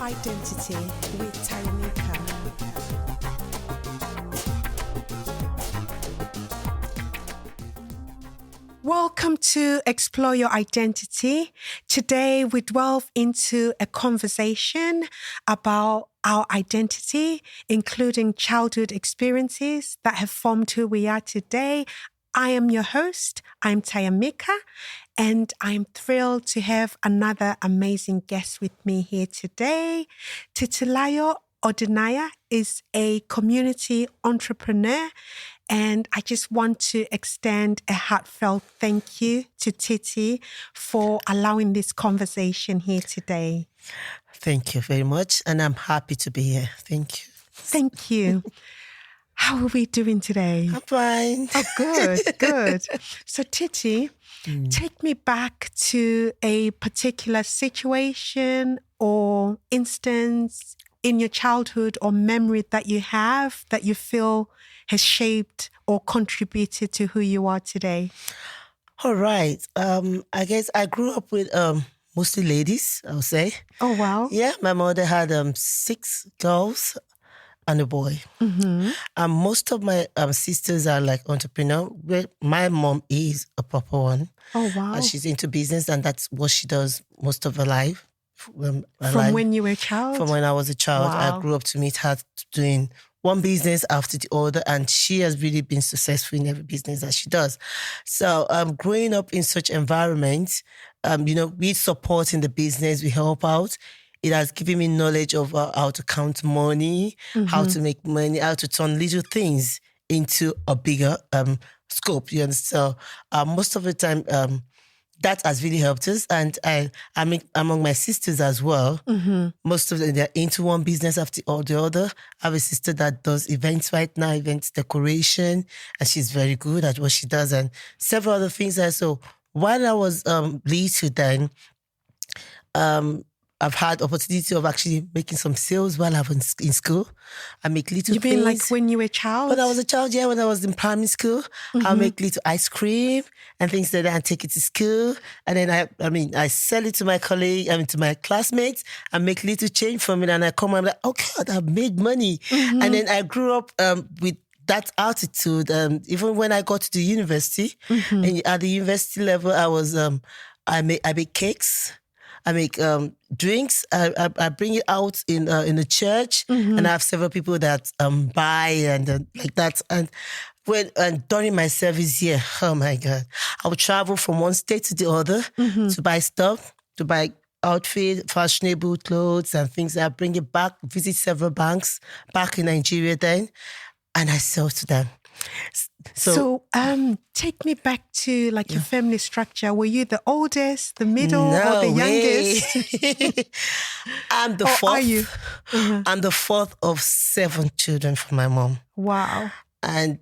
Identity with Tayanika. Welcome to Explore Your Identity. Today we delve into a conversation about our identity, including childhood experiences that have formed who we are today. I am your host. I'm Tayanika, and I'm thrilled to have another amazing guest with me here today. Titilayo Odunaya is a community entrepreneur, and I just want to extend a heartfelt thank you to Titi for allowing this conversation here today. Thank you very much, and I'm happy to be here. Thank you. Thank you. How are we doing today? I'm fine. Oh, good, good. So, Titi, take me back to a particular situation or instance in your childhood or memory that you have that you feel has shaped or contributed to who you are today. All right. I guess I grew up with mostly ladies, I would say. Oh, wow. Yeah, my mother had 6 girls and a boy. Mm-hmm. And most of my sisters are like entrepreneurs. My mom is a proper one. Oh, wow. And she's into business, and that's what she does most of her life. From when you were a child? From when I was a child. Wow. I grew up to meet her doing one business after the other, and she has really been successful in every business that she does. So growing up in such environments, we support in the business, we help out. It has given me knowledge of how to count money, how to make money, how to turn little things into a bigger scope. You understand? So most of the time, that has really helped us. And I mean, among my sisters as well, most of them, they're into one business after the other. I have a sister that does events right now, events decoration, and she's very good at what she does, and several other things. So while I was little then, I've had opportunity of actually making some sales while I was in school. I make little things. You mean like when you were a child? When I was a child, yeah. When I was in primary school, I'll make little ice cream and things like that and take it to school. And then I sell it to my to my classmates and make little change from it. And I come home like, oh God, I've made money. And then I grew up with that attitude. Even when I got to the university, and at the university level, I was I make cakes. I make drinks. I bring it out in the church, and I have several people that buy and like that. And during my service year, oh my God, I would travel from one state to the other to buy stuff, to buy outfit, fashionable clothes and things. I bring it back, visit several banks back in Nigeria then, and I sell to them. So take me back to like your family structure. Were you the oldest, the middle, or the youngest? I'm the fourth. Are you? I'm the fourth of 7 children from my mom. Wow. And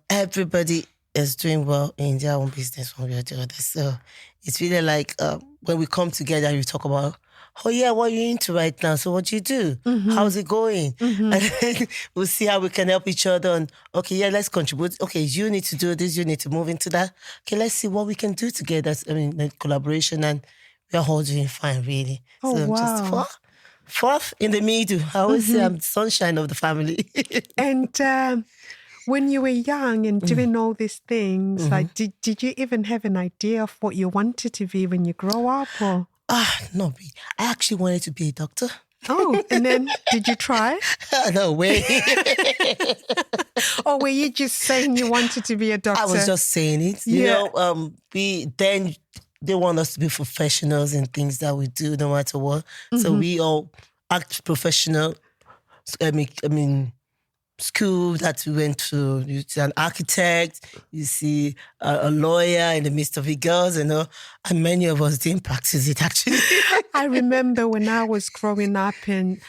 everybody is doing well in their own business one way or the other. So it's really like when we come together, we talk about, oh yeah, what are you into right now? So what do you do? How's it going? And then we'll see how we can help each other. And okay, yeah, let's contribute. Okay, you need to do this. You need to move into that. Okay, let's see what we can do together. I mean, like collaboration, and we're all doing fine, really. Oh, so I'm wow. just fourth in the middle. I always say I'm the sunshine of the family. And when you were young and doing all these things, like did you even have an idea of what you wanted to be when you grow up? Or? No, I actually wanted to be a doctor. Oh, and then did you try? No way. Or were you just saying you wanted to be a doctor? I was just saying it. You know, they want us to be professionals in things that we do, no matter what. So we all act professional. I mean, school that we went to, you see an architect, you see a lawyer in the midst of it, girls, and many of us didn't practice it actually. I remember when I was growing up and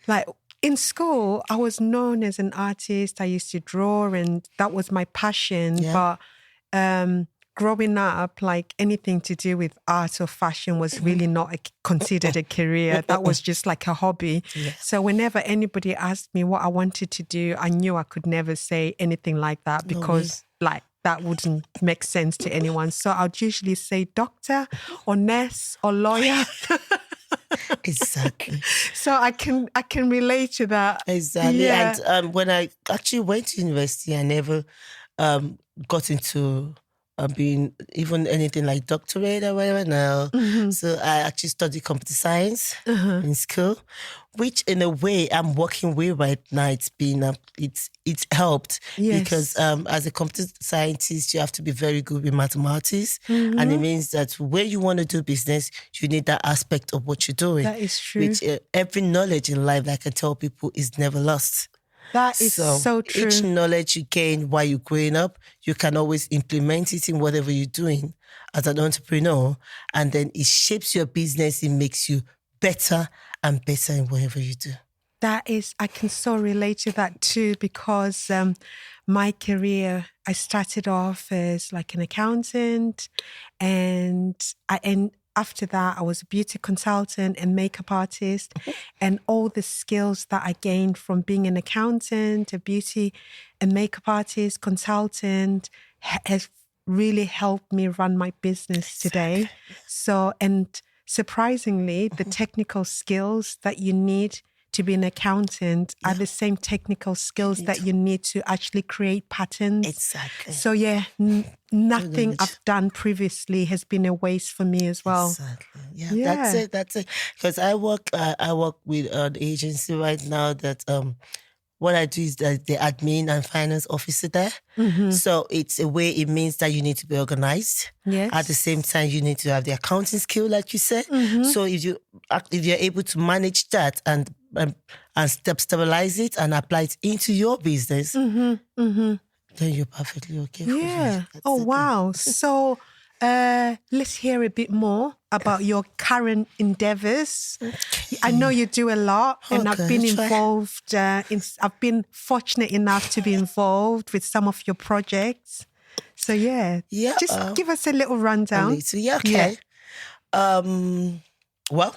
like in school, I was known as an artist. I used to draw and that was my passion. Yeah. But growing up, like anything to do with art or fashion was really not considered a career. That was just like a hobby. Yeah. So whenever anybody asked me what I wanted to do, I knew I could never say anything like that because like that wouldn't make sense to anyone. So I'd usually say doctor or nurse or lawyer. Exactly. So I can relate to that. Exactly. Yeah. And when I actually went to university, I never got into being even anything like doctorate or whatever now. So I actually studied computer science in school, which in a way I'm working with right now. It's been it's helped because Yes. as a computer scientist, you have to be very good with mathematics, and it means that when you want to do business, you need that aspect of what you're doing. That is true. Which every knowledge in life, like I tell people, is never lost. That is so true. Each knowledge you gain while you're growing up, you can always implement it in whatever you're doing as an entrepreneur. And then it shapes your business. It makes you better and better in whatever you do. I can so relate to that too, because my career, I started off as like an accountant, and after that, I was a beauty consultant and makeup artist, and all the skills that I gained from being an accountant, a beauty and makeup artist, consultant, has really helped me run my business today. So, and surprisingly, the technical skills that you need to be an accountant are the same technical skills that you need to actually create patterns. Exactly. So yeah, nothing I've done previously has been a waste for me as well. Exactly. Yeah. That's it. Because I work with an agency right now that what I do is the admin and finance officer there. So it's a way, it means that you need to be organized. Yes. At the same time, you need to have the accounting skill, like you said. So if you're able to manage that and stabilize it and apply it into your business, then you're perfectly okay. Yeah. Oh, wow. So let's hear a bit more about your current endeavors. Okay. I know you do a lot, and I've been involved. I've been fortunate enough to be involved with some of your projects. So just give us a little rundown. Okay. Well,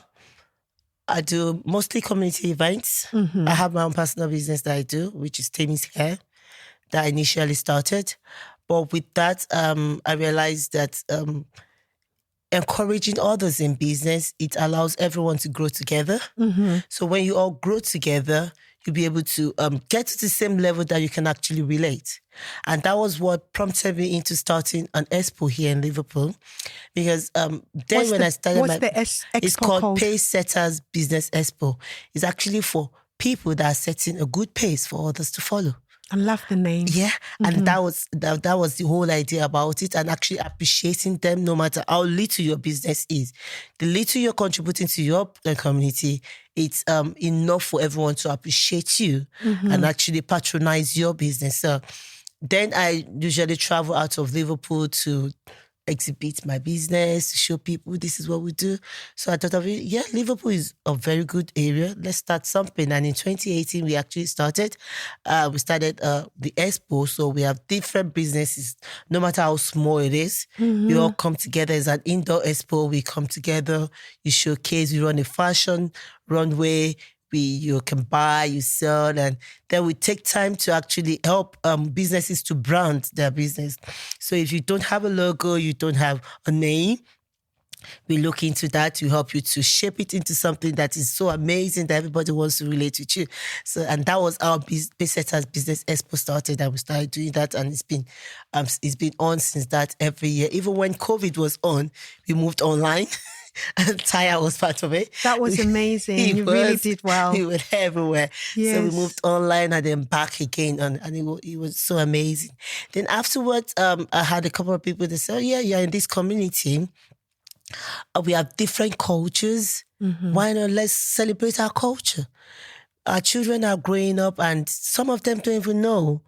I do mostly community events. I have my own personal business that I do, which is Tammy's Hair, that I initially started. But with that, I realized that encouraging others in business, it allows everyone to grow together. So when you all grow together, you'll be able to get to the same level that you can actually relate. And that was what prompted me into starting an expo here in Liverpool. Because I started it's called Pace Setters Business Expo. It's actually for people that are setting a good pace for others to follow. I love the name. Yeah, and that was the whole idea about it, and actually appreciating them no matter how little your business is. The little you're contributing to your community, it's enough for everyone to appreciate you and actually patronize your business. So then I usually travel out of Liverpool to exhibit my business, to show people this is what we do. So I thought of it, Liverpool is a very good area. Let's start something. And in 2018, we actually started. We started the expo. So we have different businesses, no matter how small it is. We all come together as an indoor expo. We come together, you showcase, we run a fashion runway. You can buy, you sell, and then we take time to actually help businesses to brand their business. So if you don't have a logo, you don't have a name, we look into that to help you to shape it into something that is so amazing that everybody wants to relate with you. So, and that was our Pacesetters Business Expo started, and we started doing that, and it's been on since that every year. Even when COVID was on, we moved online. And Taya was part of it. That was amazing. You really did well. He went everywhere. Yes. So we moved online and then back again. And it was so amazing. Then afterwards, I had a couple of people that said, you're in this community. We have different cultures. Why not let's celebrate our culture? Our children are growing up and some of them don't even know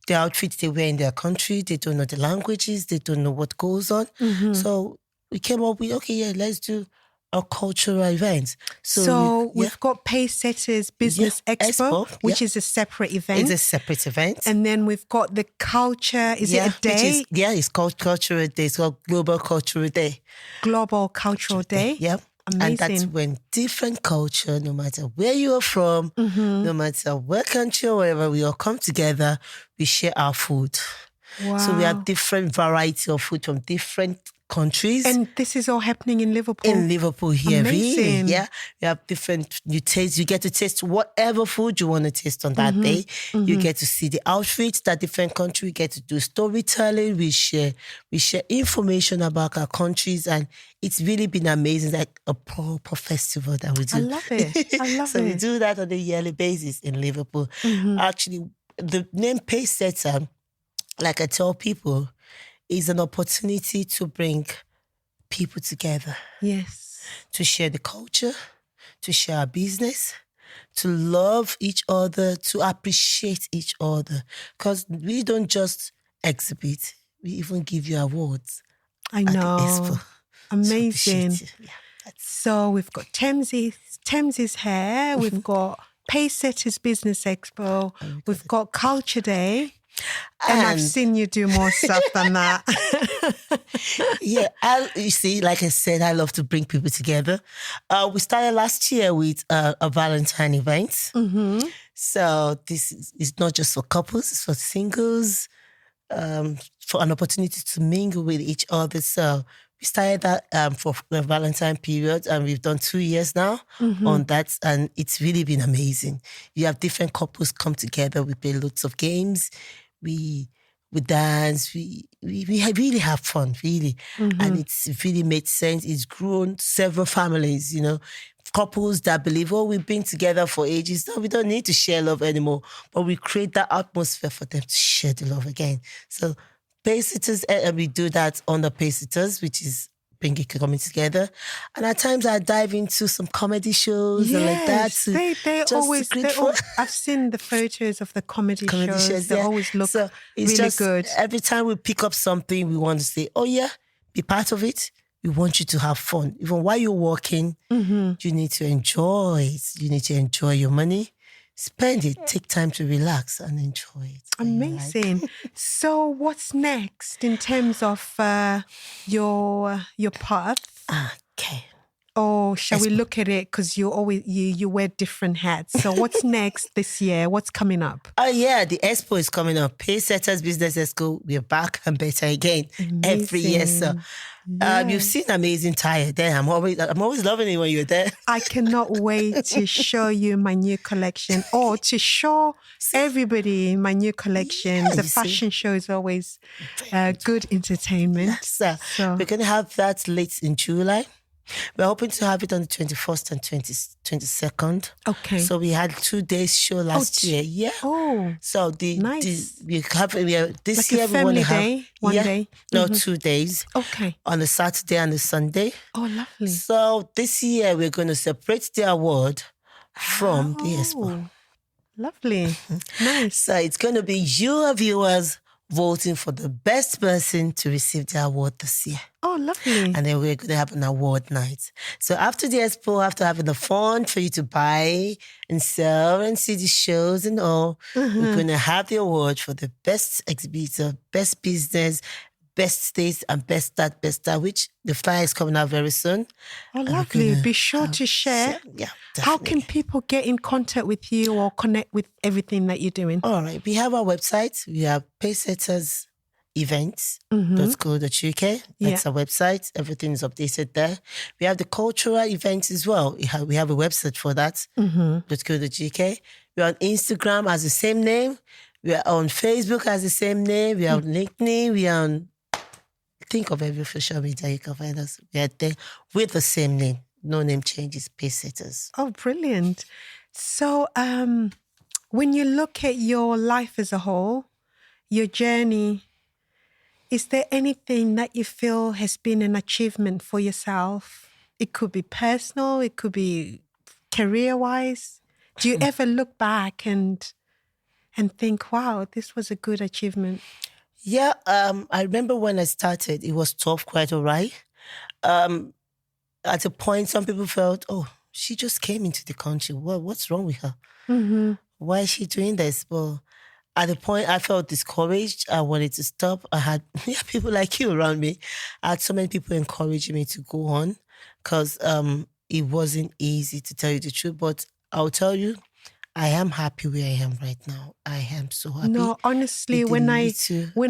the outfits they wear in their country. They don't know the languages. They don't know what goes on. So we came up with, let's do a cultural event. So we've got Pacesetters Business Expo, which is a separate event. It's a separate event. And then we've got the culture, is it a day? It's called Cultural Day. It's called Global Cultural Day. Global Cultural Day. Yep. Amazing. And that's when different culture, no matter where you are from, no matter what country or wherever, we all come together, we share our food. Wow. So we have different variety of food from different countries. And this is all happening in Liverpool? In Liverpool here, Amazing. really. Yeah. We have different, you get to taste whatever food you want to taste on that day. You get to see the outfits that different country. We get to do storytelling. We share information about our countries, and it's really been amazing, like a proper festival that we do. I love it. So we do that on a yearly basis in Liverpool. Actually, the name Pacesetter, like I tell people, is an opportunity to bring people together. Yes. To share the culture, to share our business, to love each other, to appreciate each other. Because we don't just exhibit, we even give you awards. I know. At the expo. Amazing. Yeah, so we've got Thames' hair, we've got Pacesetters Business Expo, we've got Culture Day. And I've seen you do more stuff than that. Yeah, you see, like I said, I love to bring people together. We started last year with a Valentine event. So this is not just for couples, it's for singles, for an opportunity to mingle with each other. So we started that for the Valentine period, and we've done 2 years now on that, and it's really been amazing. You have different couples come together, we play lots of games, we dance, we really have fun, really. And it's really made sense. It's grown several families, couples that believe, we've been together for ages. No, we don't need to share love anymore. But we create that atmosphere for them to share the love again. So Pacesetters, we do that on the Pacesetters, which is bringing coming together. And at times I dive into some comedy shows and like that. They always, I've seen the photos of the comedy shows. They always look really good. Every time we pick up something, we want to say, be part of it. We want you to have fun. Even while you're working, you need to enjoy it. You need to enjoy your money. Spend it. Take time to relax and enjoy it. Amazing. So what's next in terms of your path? Okay. Or shall we look at it, because you wear different hats. So what's next this year? What's coming up? Oh yeah, the expo is coming up. Pacesetters Business Expo. We're back and better again. Amazing. Every year. So you've seen amazing tire there. I'm always loving it when you're there. I cannot wait to show you my new collection, or to show everybody my new collection. The fashion show is always good entertainment. So we're going to have that late in July. We're hoping to have it on the 21st and 22nd. Okay. So we had 2 days show last year. Yeah. Oh. So nice. This like year a family we want to have day, one day. No, 2 days. Okay. On a Saturday and a Sunday. Oh, lovely. So this year we're going to separate the award from the expo. Lovely. Nice. So it's going to be your viewers voting for the best person to receive the award this year. Oh, lovely. And then we're going to have an award night. So after the expo, after having the fun for you to buy and sell and see the shows and all, we're going to have the award for the best exhibitor, best business, best state, and best that, which the flyer is coming out very soon. Oh, lovely. Be sure to share. Yeah, definitely. How can people get in contact with you or connect with everything that you're doing? All right. We have our website. We have pacesettersevents.co.uk. That's our website. Everything is updated there. We have the cultural events as well. We have a website for that. .co.uk. We're on Instagram as the same name. We are on Facebook as the same name. We are on LinkedIn. We are on... Think of every social media you can find us. We are there with the same name. No name changes. Pacesetters. Oh, brilliant. So when you look at your life as a whole, your journey, is there anything that you feel has been an achievement for yourself? It could be personal, it could be career-wise. Do you ever look back and think, wow, this was a good achievement? Yeah, I remember when I started, it was tough, quite all right. At a point, some people felt, she just came into the country. What's wrong with her? Why is she doing this? Well, at the point, I felt discouraged. I wanted to stop. I had people like you around me. I had so many people encouraging me to go on, because it wasn't easy, to tell you the truth. But I'll tell you, I am happy where I am right now. I am so happy. No, honestly, with when the I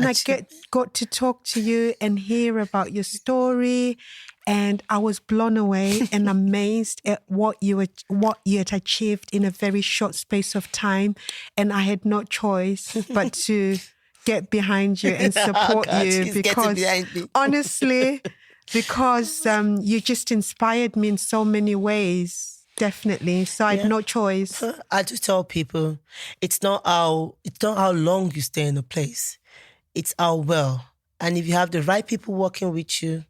little got to talk to you and hear about your story, and I was blown away and amazed at what you had achieved in a very short space of time, and I had no choice but to get behind you and support you she's getting behind me. honestly, because you just inspired me in so many ways. Definitely. So I had no choice. I do tell people, it's not how long you stay in a place. It's how well. And if you have the right people working with you,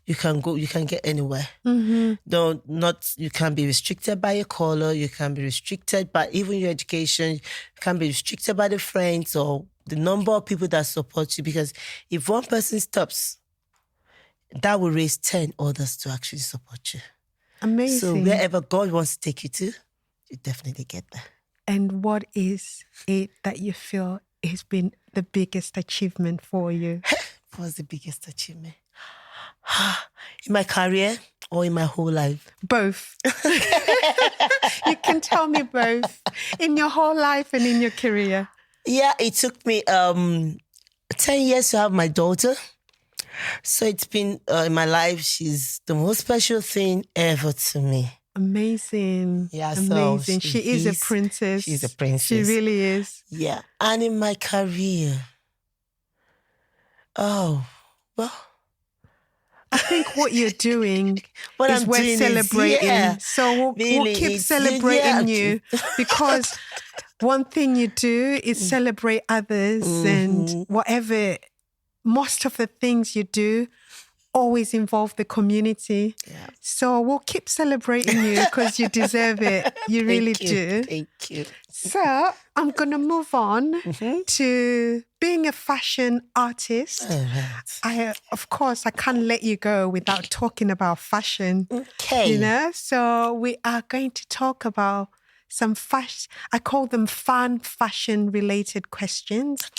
you can get anywhere. Mm-hmm. You can be restricted by your color, you can be restricted by even your education, you can be restricted by the friends or the number of people that support you, because if one person stops, that will raise 10 others to actually support you. Amazing. So wherever God wants to take you to, you definitely get there. And what is it that you feel has been the biggest achievement for you? What was the biggest achievement? In my career or in my whole life? Both. You can tell me both. In your whole life and in your career. Yeah, it took me 10 years to have my daughter. So it's been, in my life, she's the most special thing ever to me. Amazing. Yeah, amazing. She is a princess. She's a princess. She really is. Yeah. And in my career, I think what you're doing what is I'm worth doing celebrating. Yeah, so we'll keep celebrating you, because one thing you do is celebrate others, and whatever, most of the things you do always involve the community. Yeah. So we'll keep celebrating you because you deserve it. You really do. Thank you. So I'm going to move on to being a fashion artist. Of course, I can't let you go without talking about fashion. Okay. You know, so we are going to talk about some I call them fun fashion related questions.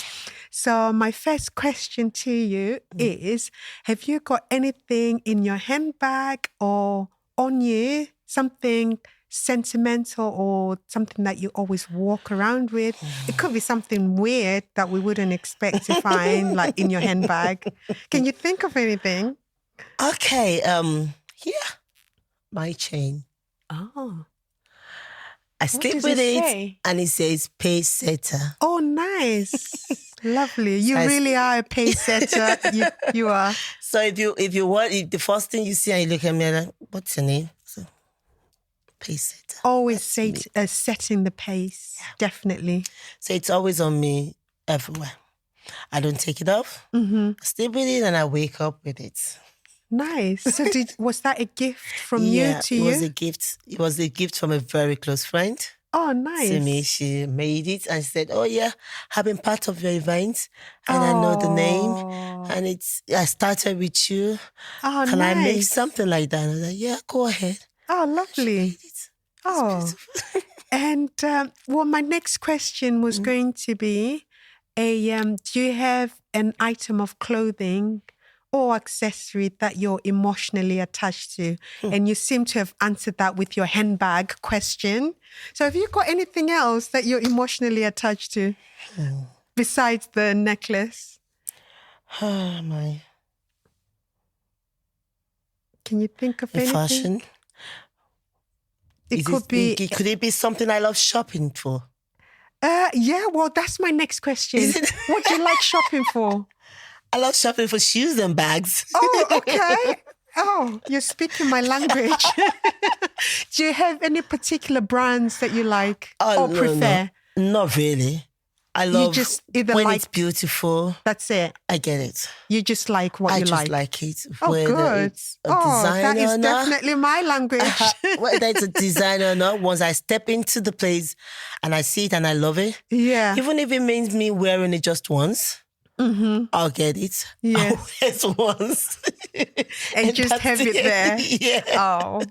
So my first question to you is, have you got anything in your handbag or on you, something sentimental or something that you always walk around with? It could be something weird that we wouldn't expect to find, like in your handbag. Can you think of anything? Okay, my chain. Oh. I sleep with it and it says pace setter. Oh, nice. Lovely. You really are a pace setter. You are. So if you want, the first thing you see and you look at me like, what's your name? So, pace setter. Always setting the pace. Yeah. Definitely. So it's always on me everywhere. I don't take it off. I sleep with it and I wake up with it. Nice. So was that a gift from you to you? Yeah, it was a gift. It was a gift from a very close friend. Oh, nice. To me, she made it and said, "Oh yeah, I've been part of your event and I know the name, and I started with you. Oh, Can nice. I make something like that?" And I was like, "Yeah, go ahead." Oh, lovely. Oh, and my next question was going to be, do you have an item of clothing or accessory that you're emotionally attached to? And you seem to have answered that with your handbag question. So have you got anything else that you're emotionally attached to besides the necklace? Oh, my. Can you think of anything? Fashion? Could it be something I love shopping for? Yeah, well, that's my next question. What do you like shopping for? I love shopping for shoes and bags. Oh, okay. Oh, you're speaking my language. Do you have any particular brands that you like or prefer? No, not really. I love you just either when it's beautiful. That's it. I get it. You just like what you like. I just like it. Oh, whether good. It's a designer that is or not. Definitely my language. Whether it's a designer or not, once I step into the place and I see it and I love it. Yeah. Even if it means me wearing it just once. I'll get it. Yes. I'll wear it once. and just have it there. Yeah. Oh.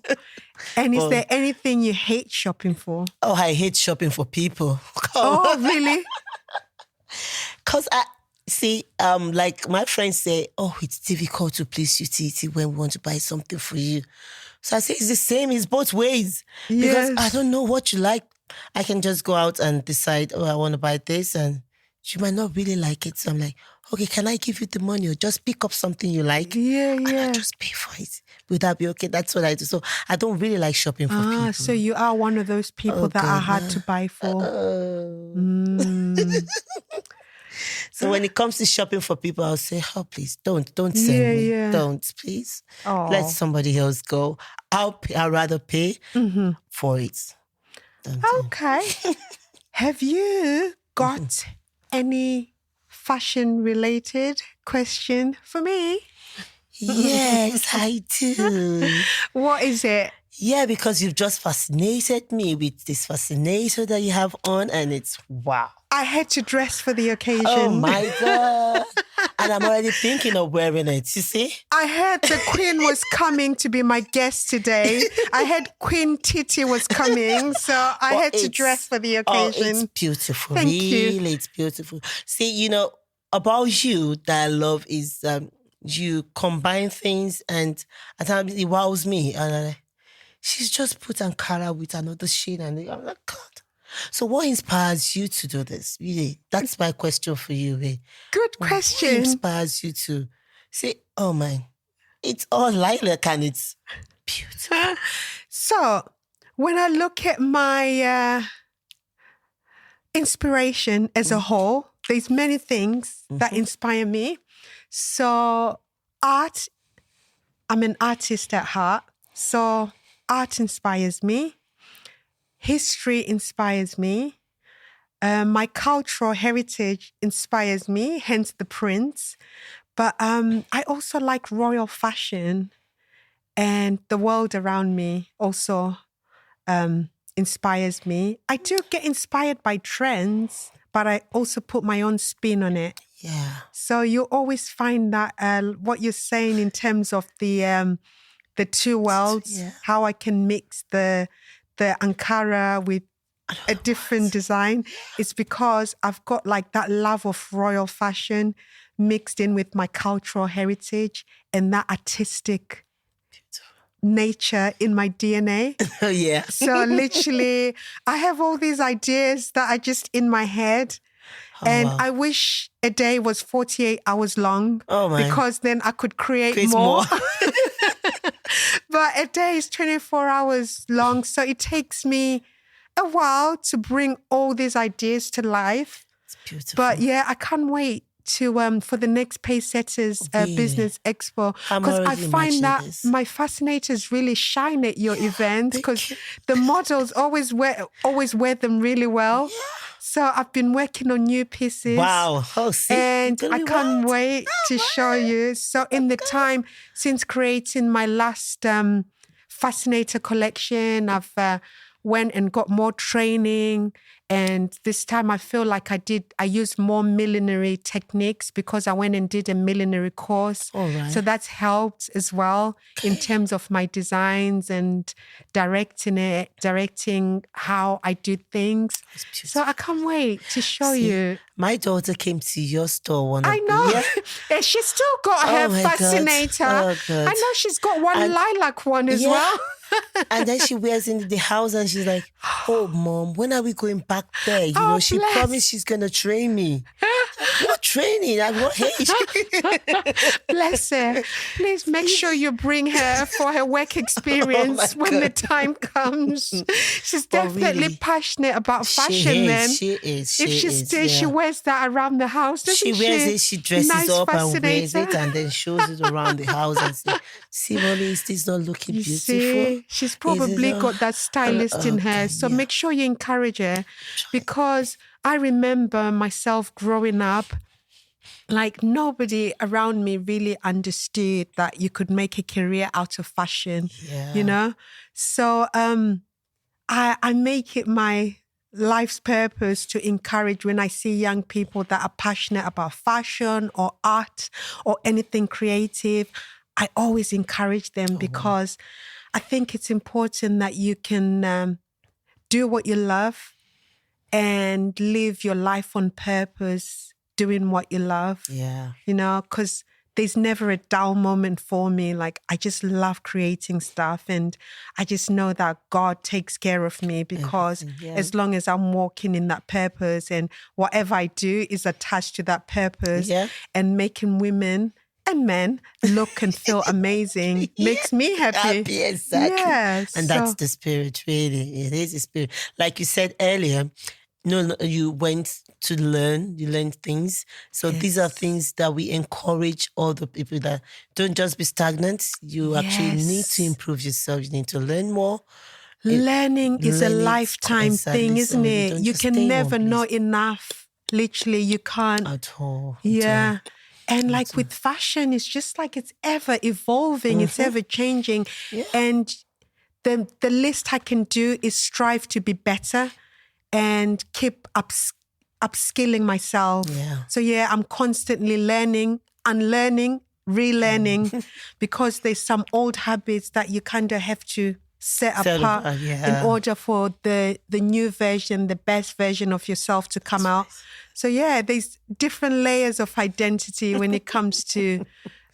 And is there anything you hate shopping for? Oh, I hate shopping for people. Oh, really? Because I see, like my friends say, oh, it's difficult to please you, Titi, when we want to buy something for you. So I say it's the same. It's both ways. Yes. Because I don't know what you like. I can just go out and decide, oh, I want to buy this, and you might not really like it. So I'm like, okay, can I give you the money or just pick up something you like? Yeah, And yeah. I just pay for it. Would that be okay? That's what I do. So I don't really like shopping for people. So you are one of those people that I had to buy for. So when it comes to shopping for people, I'll say, oh, please, don't send me. Yeah. Don't, please. Oh. Let somebody else go. I'll rather pay for it. Okay. Have you got any fashion-related question for me? Yes, I do. What is it? Yeah, because you've just fascinated me with this fascinator that you have on, and it's wow. I had to dress for the occasion. Oh my God. And I'm already thinking of wearing it, you see? I heard the Queen was coming to be my guest today. I heard Queen Titi was coming, so I had to dress for the occasion. Oh, it's beautiful. Thank really, you. It's beautiful. See, about you that I love is you combine things, and at times it wows me. And she's just put Ankara with another shade, and I'm like, God. So what inspires you to do this? Really, that's my question for you. Really. Good question. What inspires you to say, oh man, it's all lilac and it's beautiful? So when I look at my inspiration as a whole, there's many things that inspire me. So art, I'm an artist at heart. So art inspires me. History inspires me. My cultural heritage inspires me, hence the prints. But I also like royal fashion, and the world around me also inspires me. I do get inspired by trends, but I also put my own spin on it. Yeah. So you always find that what you're saying in terms of the two worlds, how I can mix the Ankara with a different design. It's because I've got like that love of royal fashion mixed in with my cultural heritage and that artistic nature in my DNA. Yeah. So literally, I have all these ideas that are just in my head. And I wish a day was 48 hours long because then I could create more. But a day is 24 hours long. So it takes me a while to bring all these ideas to life. It's beautiful. But yeah, I can't wait to for the next Pacesetters Business Expo, because I find that my fascinators really shine at your event, because the models always wear them really well. So I've been working on new pieces. Wow. And I can't wait to show you. So in the time since creating my last fascinator collection, I've went and got more training. And this time I feel like I used more millinery techniques because I went and did a millinery course. So that's helped as well in terms of my designs and directing how I do things. So I can't wait to show you. My daughter came to your store one I know. Yeah, she's still got her fascinator. I know she's got one lilac one as well. And then she wears in the house and she's like, oh, Mom, when are we going back there? She promised she's going to train me. What training? At what age? Bless her. Please make sure you bring her for her work experience when the time comes. She's definitely passionate about fashion. She is. If she stays, she wears that around the house, doesn't she? She wears it, she dresses up and wears it and then shows it around the house and says, see, Mommy, is this not looking beautiful? See, she's probably got that stylist in her. So make sure you encourage her, because I remember myself growing up, like nobody around me really understood that you could make a career out of fashion, So I make it my life's purpose to encourage when I see young people that are passionate about fashion or art or anything creative. I always encourage them because I think it's important that you can do what you love and live your life on purpose, doing what you love. Yeah. Because there's never a dull moment for me. Like, I just love creating stuff, and I just know that God takes care of me, because as long as I'm walking in that purpose, and whatever I do is attached to that purpose, and making women and men look and feel amazing makes me happy. Exactly. Yeah, and that's the spirit, really. It is the spirit. Like you said earlier, no, you went to learn, you learned things. So these are things that we encourage all the people, that don't just be stagnant. You actually need to improve yourself. You need to learn more. Learning is a lifetime thing, isn't it? You can never know enough. Literally, you can't. At all. Yeah. And like with fashion, it's just like it's ever evolving, it's ever changing. Yeah. And the least I can do is strive to be better and keep upskilling myself. Yeah. So I'm constantly learning, unlearning, relearning, because there's some old habits that you kind of have to set apart in order for the new version, the best version of yourself to come out. So there's different layers of identity when it comes to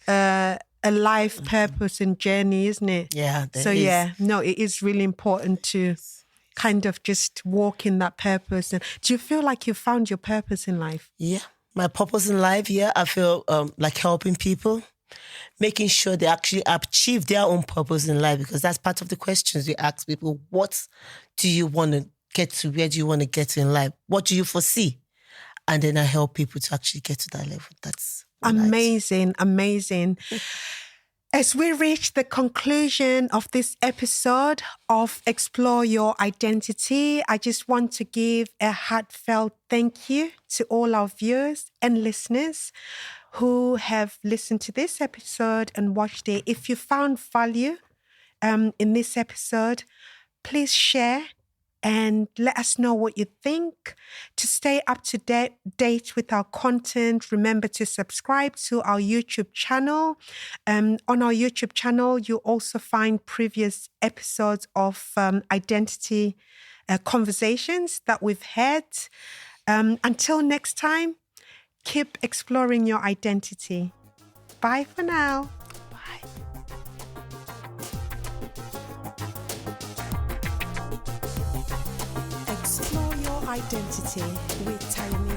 a life purpose and journey, isn't it? Yeah. So it is really important to kind of just walk in that purpose. And do you feel like you found your purpose in life? Yeah. My purpose in life, I feel like helping people, making sure they actually achieve their own purpose in life, because that's part of the questions we ask people. What do you want to get to? Where do you want to get to in life? What do you foresee? And then I help people to actually get to that level. That's amazing, amazing. As we reach the conclusion of this episode of Explore Your Identity, I just want to give a heartfelt thank you to all our viewers and listeners who have listened to this episode and watched it. If you found value in this episode, please share and let us know what you think. To stay up to date with our content, remember to subscribe to our YouTube channel. On our YouTube channel, you'll also find previous episodes of identity conversations that we've had. Until next time, keep exploring your identity. Bye for now. Explore Your Identity with Tiny.